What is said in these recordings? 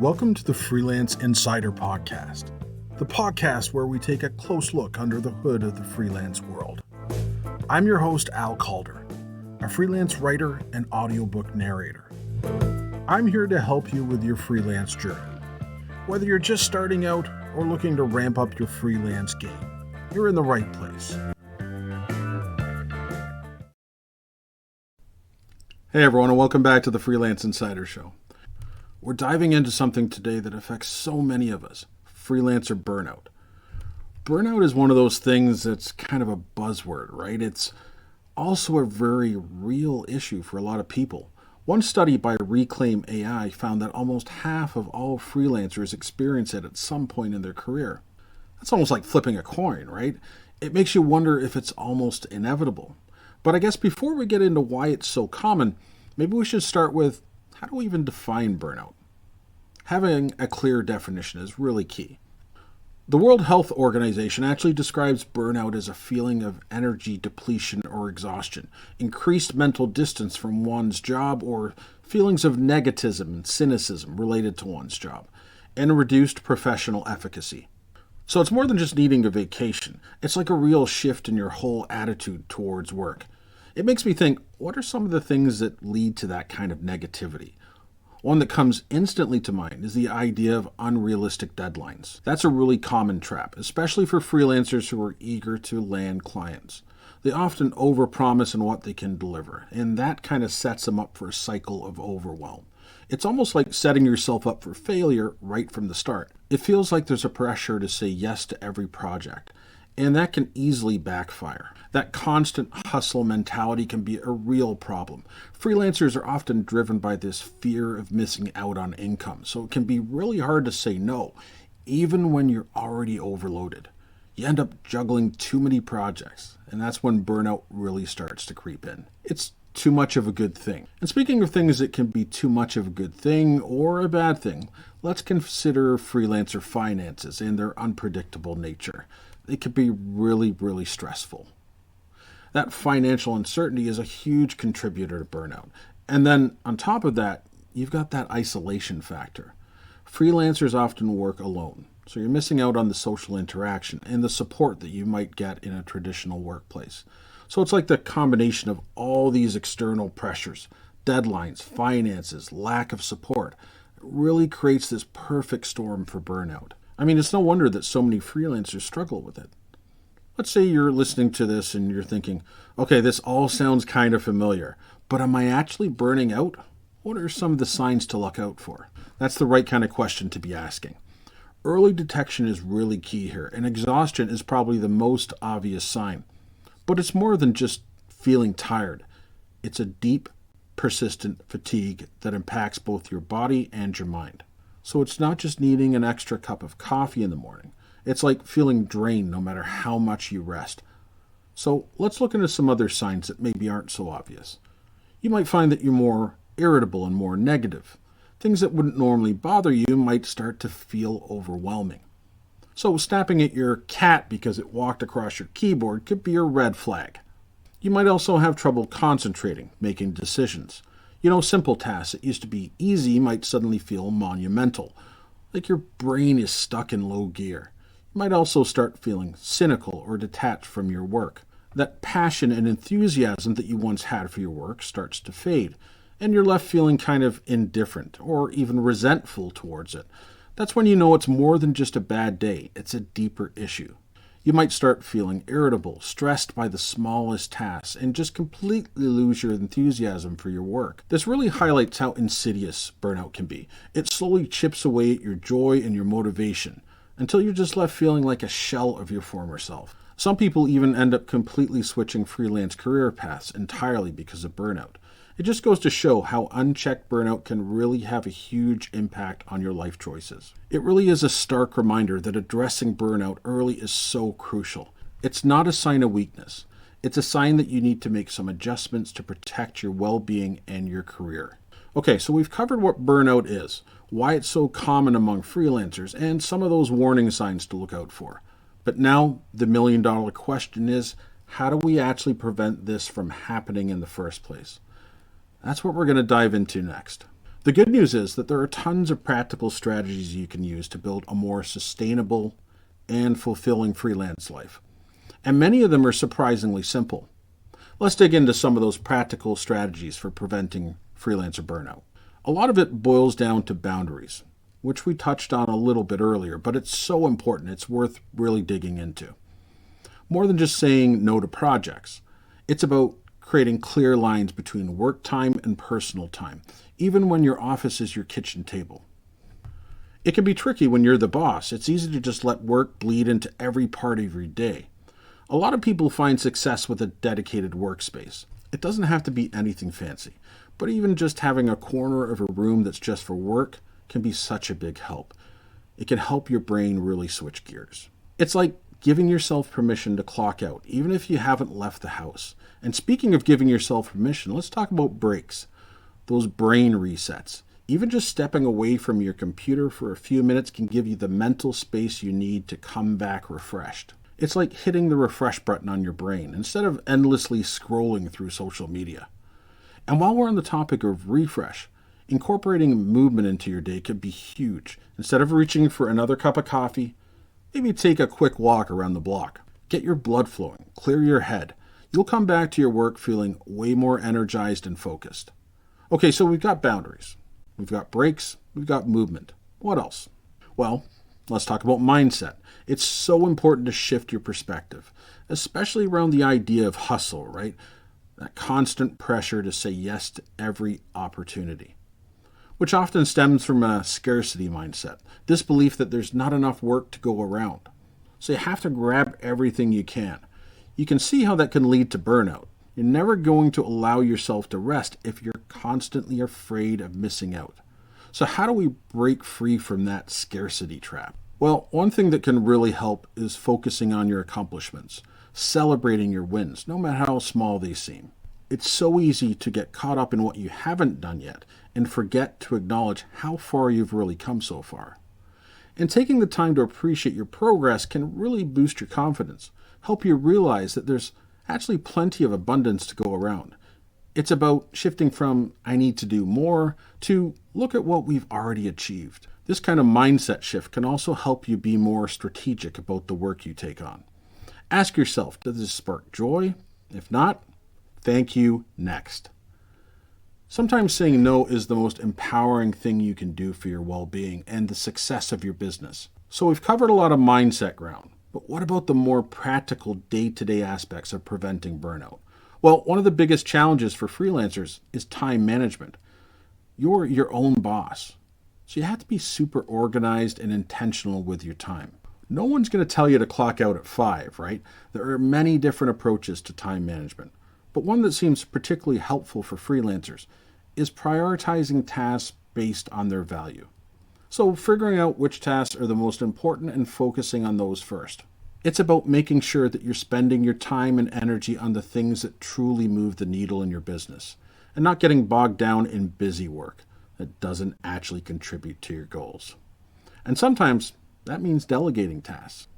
Welcome to the Freelance Insider Podcast, the podcast where we take a close look under the hood of the freelance world. I'm your host, Al Calder, a freelance writer and audiobook narrator. I'm here to help you with your freelance journey. Whether you're just starting out or looking to ramp up your freelance game, you're in the right place. Hey everyone, and welcome back to the Freelance Insider Show. We're diving into something today that affects so many of us, freelancer burnout. Burnout is one of those things that's kind of a buzzword, right? It's also a very real issue for a lot of people. One study by Reclaim AI found that almost half of all freelancers experience it at some point in their career. That's almost like flipping a coin, right? It makes you wonder if it's almost inevitable. But I guess before we get into why it's so common, maybe we should start with, how do we even define burnout? Having a clear definition is really key. The World Health Organization actually describes burnout as a feeling of energy depletion or exhaustion, increased mental distance from one's job, or feelings of negativism and cynicism related to one's job, and reduced professional efficacy. So it's more than just needing a vacation. It's like a real shift in your whole attitude towards work. It makes me think, what are some of the things that lead to that kind of negativity? One that comes instantly to mind is the idea of unrealistic deadlines. That's a really common trap, especially for freelancers who are eager to land clients. They often overpromise in what they can deliver, and that kind of sets them up for a cycle of overwhelm. It's almost like setting yourself up for failure right from the start. It feels like there's a pressure to say yes to every project, and that can easily backfire. That constant hustle mentality can be a real problem. Freelancers are often driven by this fear of missing out on income, so it can be really hard to say no, even when you're already overloaded. You end up juggling too many projects, and that's when burnout really starts to creep in. It's too much of a good thing. And speaking of things that can be too much of a good thing or a bad thing, let's consider freelancer finances and their unpredictable nature. It can be really, really stressful. That financial uncertainty is a huge contributor to burnout. And then on top of that, you've got that isolation factor. Freelancers often work alone, so you're missing out on the social interaction and the support that you might get in a traditional workplace. So it's like the combination of all these external pressures, deadlines, finances, lack of support, really creates this perfect storm for burnout. I mean, it's no wonder that so many freelancers struggle with it. Let's say you're listening to this and you're thinking, okay, this all sounds kind of familiar, but am I actually burning out? What are some of the signs to look out for? That's the right kind of question to be asking. Early detection is really key here, and exhaustion is probably the most obvious sign. But it's more than just feeling tired. It's a deep, persistent fatigue that impacts both your body and your mind. So it's not just needing an extra cup of coffee in the morning. It's like feeling drained no matter how much you rest. So let's look into some other signs that maybe aren't so obvious. You might find that you're more irritable and more negative. Things that wouldn't normally bother you might start to feel overwhelming. So snapping at your cat because it walked across your keyboard could be a red flag. You might also have trouble concentrating, making decisions. Simple tasks that used to be easy might suddenly feel monumental, like your brain is stuck in low gear. You might also start feeling cynical or detached from your work. That passion and enthusiasm that you once had for your work starts to fade, and you're left feeling kind of indifferent or even resentful towards it. That's when you know it's more than just a bad day, it's a deeper issue. You might start feeling irritable, stressed by the smallest tasks, and just completely lose your enthusiasm for your work. This really highlights how insidious burnout can be. It slowly chips away at your joy and your motivation, until you're just left feeling like a shell of your former self. Some people even end up completely switching freelance career paths entirely because of burnout. It just goes to show how unchecked burnout can really have a huge impact on your life choices. It really is a stark reminder that addressing burnout early is so crucial. It's not a sign of weakness. It's a sign that you need to make some adjustments to protect your well-being and your career. Okay, so we've covered what burnout is, why it's so common among freelancers, and some of those warning signs to look out for. But now the million-dollar question is, how do we actually prevent this from happening in the first place? That's what we're going to dive into next. The good news is that there are tons of practical strategies you can use to build a more sustainable and fulfilling freelance life. And many of them are surprisingly simple. Let's dig into some of those practical strategies for preventing freelancer burnout. A lot of it boils down to boundaries, which we touched on a little bit earlier, but it's so important, it's worth really digging into. More than just saying no to projects, it's about creating clear lines between work time and personal time, even when your office is your kitchen table. It can be tricky when you're the boss. It's easy to just let work bleed into every part of your day. A lot of people find success with a dedicated workspace. It doesn't have to be anything fancy, but even just having a corner of a room that's just for work can be such a big help. It can help your brain really switch gears. It's like giving yourself permission to clock out, even if you haven't left the house. And speaking of giving yourself permission, let's talk about breaks, those brain resets. Even just stepping away from your computer for a few minutes can give you the mental space you need to come back refreshed. It's like hitting the refresh button on your brain instead of endlessly scrolling through social media. And while we're on the topic of refresh, incorporating movement into your day could be huge. Instead of reaching for another cup of coffee, maybe take a quick walk around the block. Get your blood flowing, clear your head. You'll come back to your work feeling way more energized and focused. Okay, so we've got boundaries. We've got breaks. We've got movement. What else? Well, let's talk about mindset. It's so important to shift your perspective, especially around the idea of hustle, right? That constant pressure to say yes to every opportunity, which often stems from a scarcity mindset. This belief that there's not enough work to go around. So you have to grab everything you can. You can see how that can lead to burnout. You're never going to allow yourself to rest if you're constantly afraid of missing out. So how do we break free from that scarcity trap? Well, one thing that can really help is focusing on your accomplishments, celebrating your wins, no matter how small they seem. It's so easy to get caught up in what you haven't done yet and forget to acknowledge how far you've really come so far. And taking the time to appreciate your progress can really boost your confidence, help you realize that there's actually plenty of abundance to go around. It's about shifting from I need to do more to look at what we've already achieved. This kind of mindset shift can also help you be more strategic about the work you take on. Ask yourself, does this spark joy? If not, thank you, next. Sometimes saying no is the most empowering thing you can do for your well-being and the success of your business. So we've covered a lot of mindset ground, but what about the more practical day-to-day aspects of preventing burnout? Well, one of the biggest challenges for freelancers is time management. You're your own boss, so you have to be super organized and intentional with your time. No one's going to tell you to clock out at 5, right? There are many different approaches to time management, but one that seems particularly helpful for freelancers is prioritizing tasks based on their value. So figuring out which tasks are the most important and focusing on those first. It's about making sure that you're spending your time and energy on the things that truly move the needle in your business and not getting bogged down in busy work that doesn't actually contribute to your goals. And sometimes that means delegating tasks.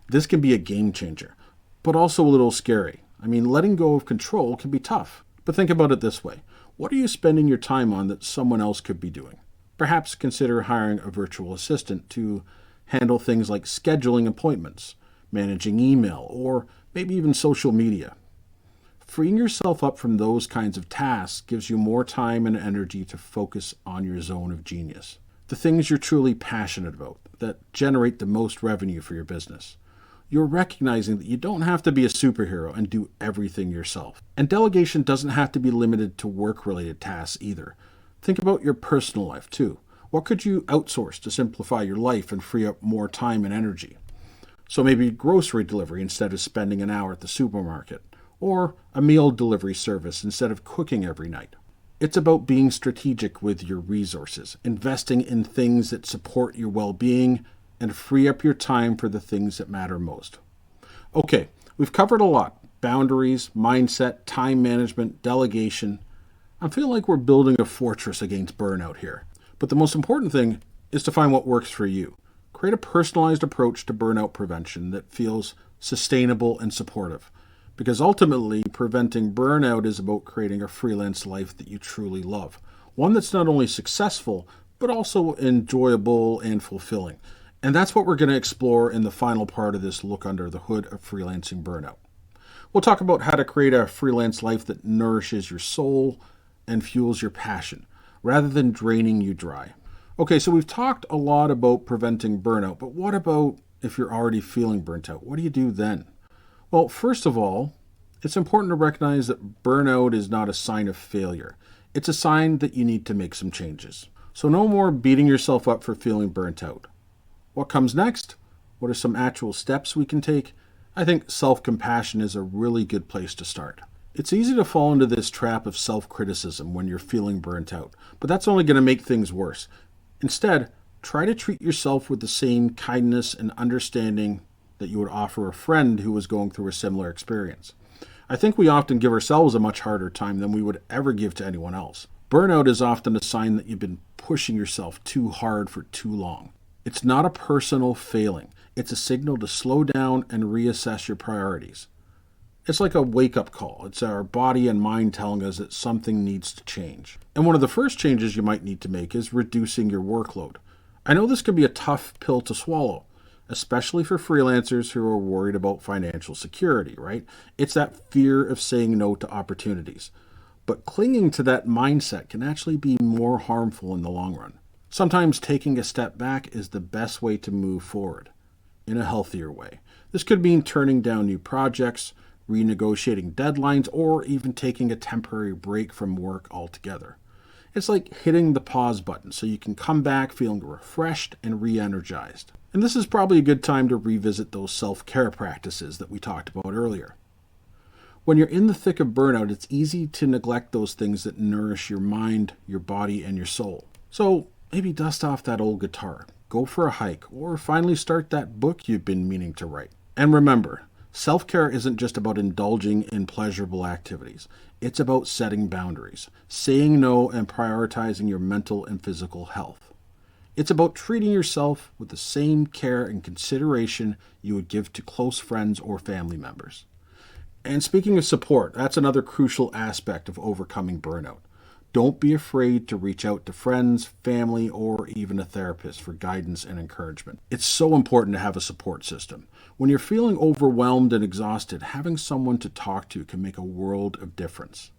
This can be a game changer, but also a little scary. Letting go of control can be tough. But think about it this way. What are you spending your time on that someone else could be doing? Perhaps consider hiring a virtual assistant to handle things like scheduling appointments, managing email, or maybe even social media. Freeing yourself up from those kinds of tasks gives you more time and energy to focus on your zone of genius, the things you're truly passionate about that generate the most revenue for your business. You're recognizing that you don't have to be a superhero and do everything yourself. And delegation doesn't have to be limited to work-related tasks either. Think about your personal life too. What could you outsource to simplify your life and free up more time and energy? So maybe grocery delivery instead of spending an hour at the supermarket, or a meal delivery service instead of cooking every night. It's about being strategic with your resources, investing in things that support your well-being and free up your time for the things that matter most. Okay, we've covered a lot. Boundaries, mindset, time management, delegation. I feel like we're building a fortress against burnout here. But the most important thing is to find what works for you. Create a personalized approach to burnout prevention that feels sustainable and supportive. Because ultimately, preventing burnout is about creating a freelance life that you truly love, one that's not only successful, but also enjoyable and fulfilling. And that's what we're going to explore in the final part of this look under the hood of freelancing burnout. We'll talk about how to create a freelance life that nourishes your soul and fuels your passion, rather than draining you dry. Okay, so we've talked a lot about preventing burnout, but what about if you're already feeling burnt out? What do you do then? Well, first of all, it's important to recognize that burnout is not a sign of failure. It's a sign that you need to make some changes. So no more beating yourself up for feeling burnt out. What comes next? What are some actual steps we can take? I think self-compassion is a really good place to start. It's easy to fall into this trap of self-criticism when you're feeling burnt out, but that's only going to make things worse. Instead, try to treat yourself with the same kindness and understanding that you would offer a friend who was going through a similar experience. I think we often give ourselves a much harder time than we would ever give to anyone else. Burnout is often a sign that you've been pushing yourself too hard for too long. It's not a personal failing. It's a signal to slow down and reassess your priorities. It's like a wake-up call. It's our body and mind telling us that something needs to change. And one of the first changes you might need to make is reducing your workload. I know this can be a tough pill to swallow, especially for freelancers who are worried about financial security, right? It's that fear of saying no to opportunities. But clinging to that mindset can actually be more harmful in the long run. Sometimes taking a step back is the best way to move forward in a healthier way. This could mean turning down new projects, renegotiating deadlines, or even taking a temporary break from work altogether. It's like hitting the pause button so you can come back feeling refreshed and re-energized. And this is probably a good time to revisit those self-care practices that we talked about earlier. When you're in the thick of burnout, it's easy to neglect those things that nourish your mind, your body, and your soul. So maybe dust off that old guitar, go for a hike, or finally start that book you've been meaning to write. And remember, self-care isn't just about indulging in pleasurable activities. It's about setting boundaries, saying no, and prioritizing your mental and physical health. It's about treating yourself with the same care and consideration you would give to close friends or family members. And speaking of support, that's another crucial aspect of overcoming burnout. Don't be afraid to reach out to friends, family, or even a therapist for guidance and encouragement. It's so important to have a support system. When you're feeling overwhelmed and exhausted, having someone to talk to can make a world of difference.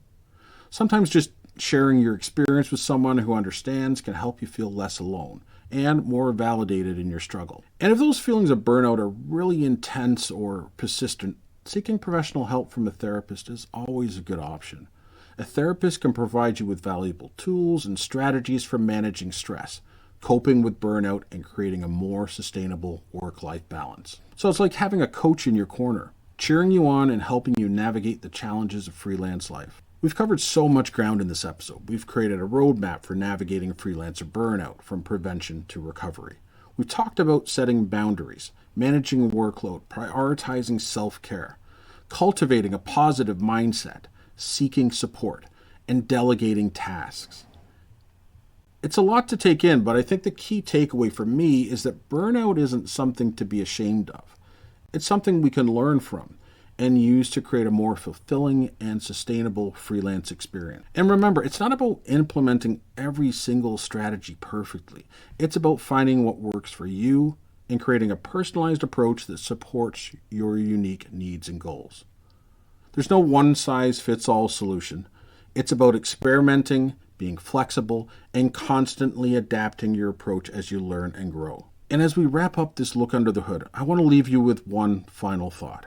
Sometimes just sharing your experience with someone who understands can help you feel less alone and more validated in your struggle. And if those feelings of burnout are really intense or persistent, seeking professional help from a therapist is always a good option. A therapist can provide you with valuable tools and strategies for managing stress, coping with burnout, and creating a more sustainable work-life balance. So it's like having a coach in your corner, cheering you on and helping you navigate the challenges of freelance life. We've covered so much ground in this episode. We've created a roadmap for navigating freelancer burnout from prevention to recovery. We've talked about setting boundaries, managing workload, prioritizing self-care, cultivating a positive mindset, seeking support, and delegating tasks. It's a lot to take in, but I think the key takeaway for me is that burnout isn't something to be ashamed of. It's something we can learn from and use to create a more fulfilling and sustainable freelance experience. And remember, it's not about implementing every single strategy perfectly. It's about finding what works for you and creating a personalized approach that supports your unique needs and goals. There's no one-size-fits-all solution. It's about experimenting, being flexible, and constantly adapting your approach as you learn and grow. And as we wrap up this look under the hood, I want to leave you with one final thought.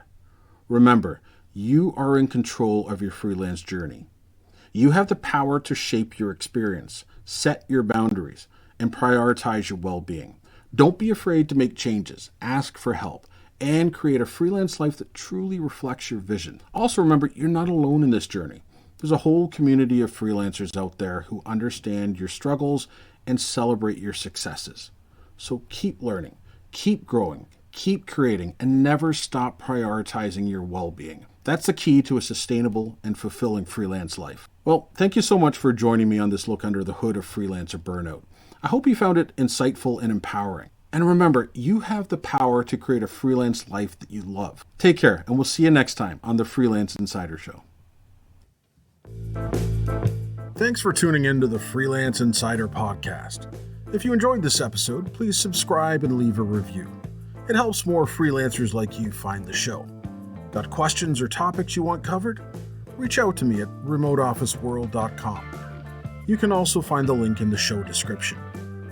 Remember, you are in control of your freelance journey. You have the power to shape your experience, set your boundaries, and prioritize your well-being. Don't be afraid to make changes, ask for help, and create a freelance life that truly reflects your vision. Also remember, you're not alone in this journey. There's a whole community of freelancers out there who understand your struggles and celebrate your successes. So keep learning, keep growing, keep creating, and never stop prioritizing your well-being. That's the key to a sustainable and fulfilling freelance life. Well, thank you so much for joining me on this look under the hood of freelancer burnout. I hope you found it insightful and empowering. And remember, you have the power to create a freelance life that you love. Take care, and we'll see you next time on the Freelance Insider Show. Thanks for tuning in to the Freelance Insider podcast. If you enjoyed this episode, please subscribe and leave a review. It helps more freelancers like you find the show. Got questions or topics you want covered? Reach out to me at remoteofficeworld.com. You can also find the link in the show description.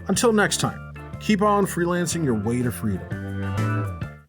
Until next time, keep on freelancing your way to freedom.